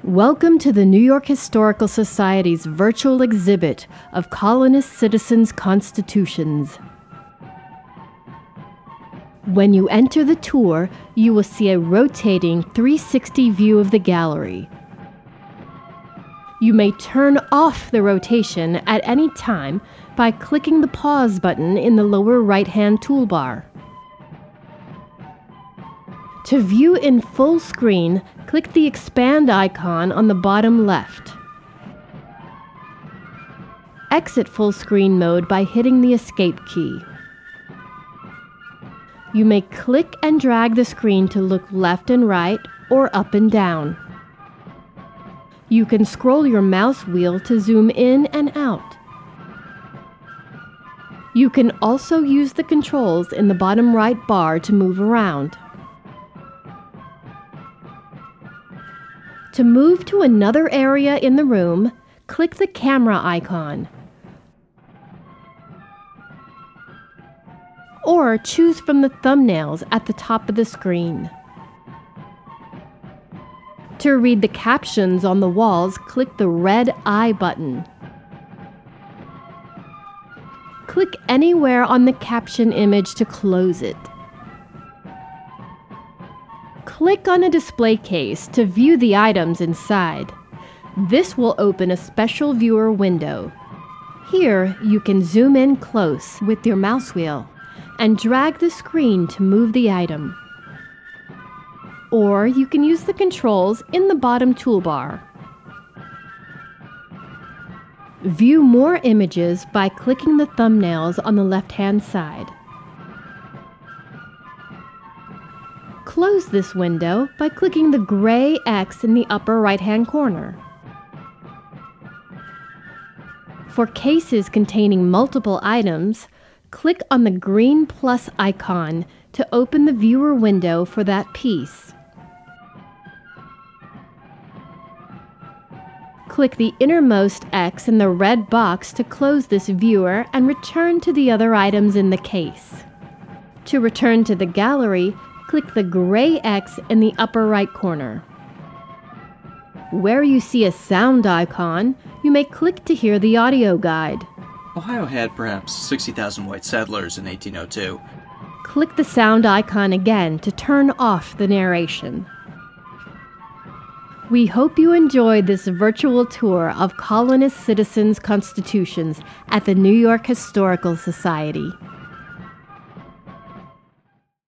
Welcome to the New York Historical Society's virtual exhibit of colonist citizens' constitutions. When you enter the tour, you will see a rotating 360 view of the gallery. You may turn off the rotation at any time by clicking the pause button in the lower right-hand toolbar. To view in full screen, click the expand icon on the bottom left. Exit full screen mode by hitting the escape key. You may click and drag the screen to look left and right or up and down. You can scroll your mouse wheel to zoom in and out. You can also use the controls in the bottom right bar to move around. To move to another area in the room, click the camera icon. Or choose from the thumbnails at the top of the screen. To read the captions on the walls, click the red I button. Click anywhere on the caption image to close it. Click on a display case to view the items inside. This will open a special viewer window. Here, you can zoom in close with your mouse wheel and drag the screen to move the item. Or you can use the controls in the bottom toolbar. View more images by clicking the thumbnails on the left-hand side. Close this window by clicking the gray X in the upper right-hand corner. For cases containing multiple items, click on the green plus icon to open the viewer window for that piece. Click the innermost X in the red box to close this viewer and return to the other items in the case. To return to the gallery, click the gray X in the upper right corner. Where you see a sound icon, you may click to hear the audio guide. Ohio had perhaps 60,000 white settlers in 1802. Click the sound icon again to turn off the narration. We hope you enjoyed this virtual tour of colonist citizens' constitutions at the New York Historical Society.